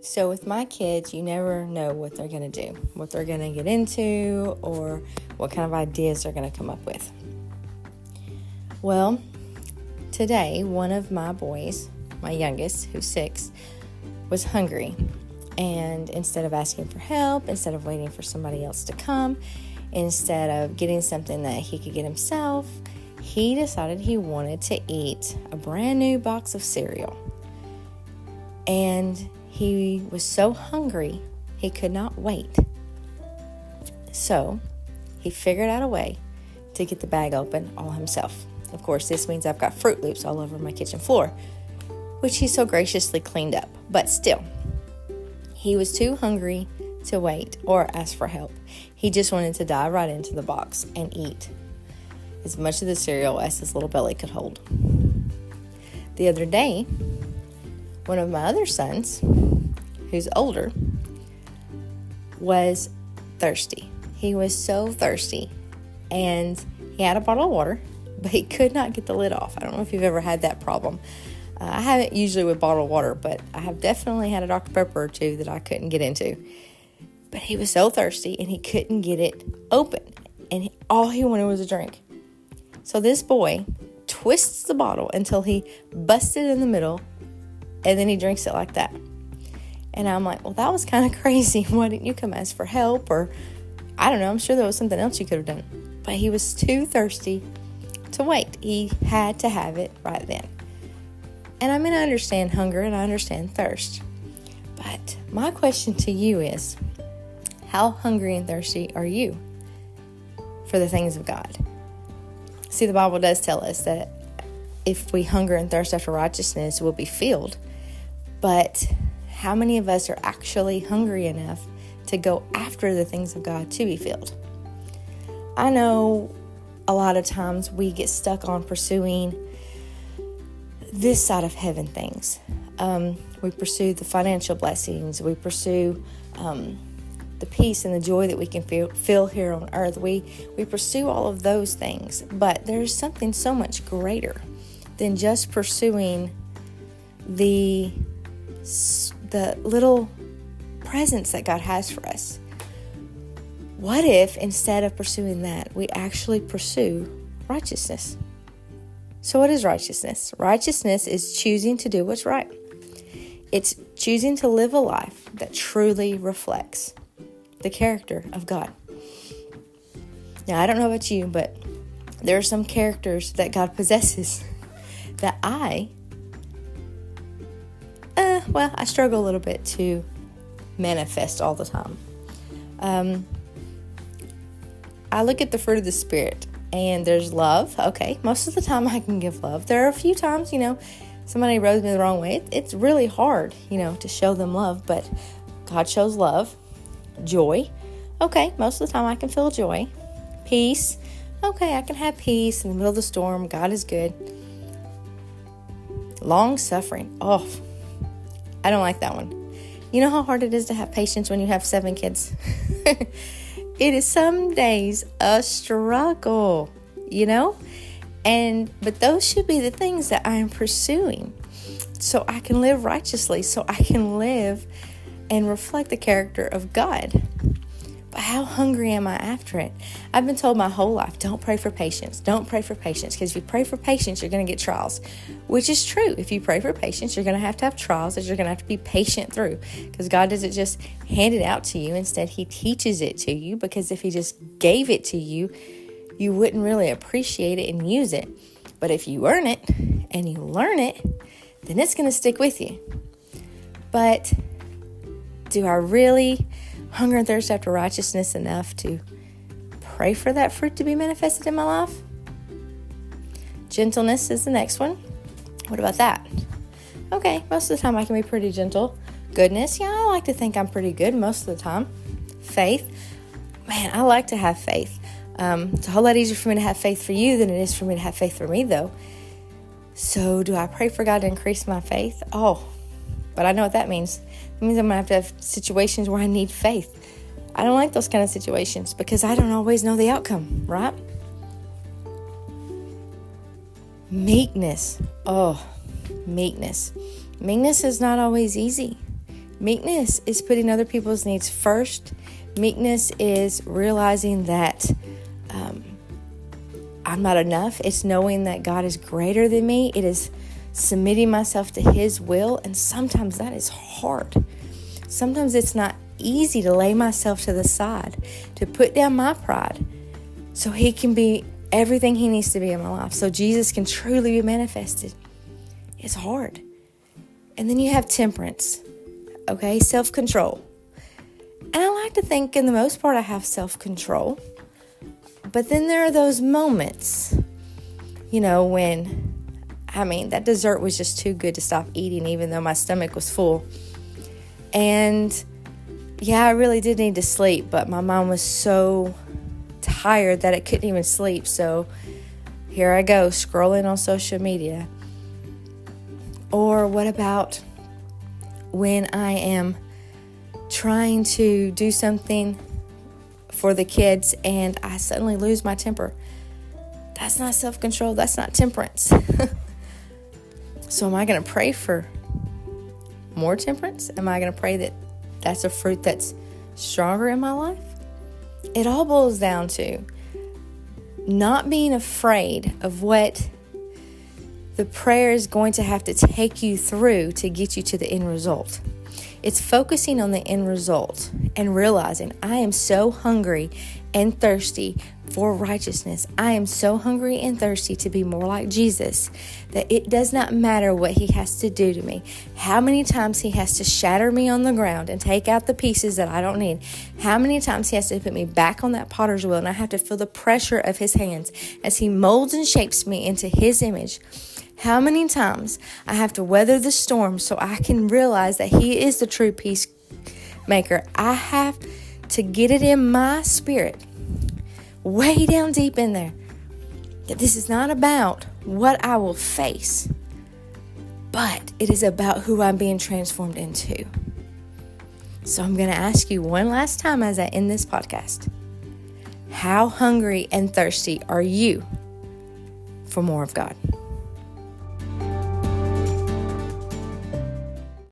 So with my kids, you never know what they're going to do, what they're going to get into, or what kind of ideas they're going to come up with. Well, today, one of my boys, my youngest, who's 6, was hungry. And instead of asking for help, instead of waiting for somebody else to come, instead of getting something that he could get himself, he decided he wanted to eat a brand new box of cereal. And he was so hungry, he could not wait. So he figured out a way to get the bag open all himself. Of course, this means I've got Fruit Loops all over my kitchen floor, which he so graciously cleaned up. But still, he was too hungry to wait or ask for help. He just wanted to dive right into the box and eat as much of the cereal as his little belly could hold. The other day, one of my other sons, who's older, was thirsty. He was so thirsty, and he had a bottle of water, but he could not get the lid off. I don't know if you've ever had that problem. I haven't usually with bottled water, but I have definitely had a Dr. Pepper or two that I couldn't get into. But he was so thirsty, and he couldn't get it open, and all he wanted was a drink. So this boy twists the bottle until he busted in the middle, and then he drinks it like that. And I'm like, well, that was kind of crazy. Why didn't you come ask for help? Or, I don't know, I'm sure there was something else you could have done. But he was too thirsty to wait. He had to have it right then. And I mean, I understand hunger and I understand thirst. But my question to you is, how hungry and thirsty are you for the things of God? See, the Bible does tell us that if we hunger and thirst after righteousness, we'll be filled. But how many of us are actually hungry enough to go after the things of God to be filled? I know a lot of times we get stuck on pursuing this side of heaven things. We pursue the financial blessings. We pursue the peace and the joy that we can feel here on earth. We pursue all of those things. But there's something so much greater than just pursuing the little presents that God has for us. What if instead of pursuing that, we actually pursue righteousness? So what is righteousness? Righteousness is choosing to do what's right. It's choosing to live a life that truly reflects the character of God. Now, I don't know about you, but there are some characters that God possesses that I struggle a little bit to manifest all the time. I look at the fruit of the Spirit, and there's love. Okay, most of the time I can give love. There are a few times, somebody rubs me the wrong way. It's really hard, to show them love, but God shows love. Joy. Okay, most of the time I can feel joy. Peace. Okay, I can have peace in the middle of the storm. God is good. Long suffering. Oh, I don't like that one. You know how hard it is to have patience when you have 7 kids? It is some days a struggle, but those should be the things that I am pursuing so I can live righteously, so I can live and reflect the character of God. But how hungry am I after it? I've been told my whole life, don't pray for patience. Don't pray for patience, because if you pray for patience, you're going to get trials, which is true. If you pray for patience, you're going to have trials that you're going to have to be patient through, because God doesn't just hand it out to you. Instead, He teaches it to you, because if He just gave it to you, you wouldn't really appreciate it and use it. But if you earn it and you learn it, then it's going to stick with you. But do I really hunger and thirst after righteousness enough to pray for that fruit to be manifested in my life? Gentleness is the next one. What about that? Okay, most of the time I can be pretty gentle. Goodness, I like to think I'm pretty good most of the time. Faith, man, I like to have faith. It's a whole lot easier for me to have faith for you than it is for me to have faith for me, though. So do I pray for God to increase my faith? Oh, but I know what that means. It means I'm going to have situations where I need faith. I don't like those kind of situations because I don't always know the outcome, right? Meekness. Oh, meekness. Meekness is not always easy. Meekness is putting other people's needs first. Meekness is realizing that I'm not enough. It's knowing that God is greater than me. It is submitting myself to His will. And sometimes that is hard. Sometimes it's not easy to lay myself to the side, to put down my pride so He can be everything He needs to be in my life, so Jesus can truly be manifested. It's hard. And then you have temperance, okay? Self-control. And I like to think, in the most part, I have self-control. But then there are those moments, when, that dessert was just too good to stop eating, even though my stomach was full. And yeah, I really did need to sleep, but my mom was so tired that I couldn't even sleep. So here I go, scrolling on social media. Or what about when I am trying to do something for the kids and I suddenly lose my temper? That's not self-control. That's not temperance. So am I going to pray for more temperance? Am I going to pray that that's a fruit that's stronger in my life? It all boils down to not being afraid of what the prayer is going to have to take you through to get you to the end result. It's focusing on the end result and realizing I am so hungry and thirsty for righteousness. I am so hungry and thirsty to be more like Jesus that it does not matter what He has to do to me, how many times He has to shatter me on the ground and take out the pieces that I don't need, how many times He has to put me back on that potter's wheel and I have to feel the pressure of His hands as He molds and shapes me into His image. How many times I have to weather the storm so I can realize that He is the true peacemaker. I have to get it in my spirit, way down deep in there, that this is not about what I will face, but it is about who I'm being transformed into. So I'm going to ask you one last time as I end this podcast. How hungry and thirsty are you for more of God?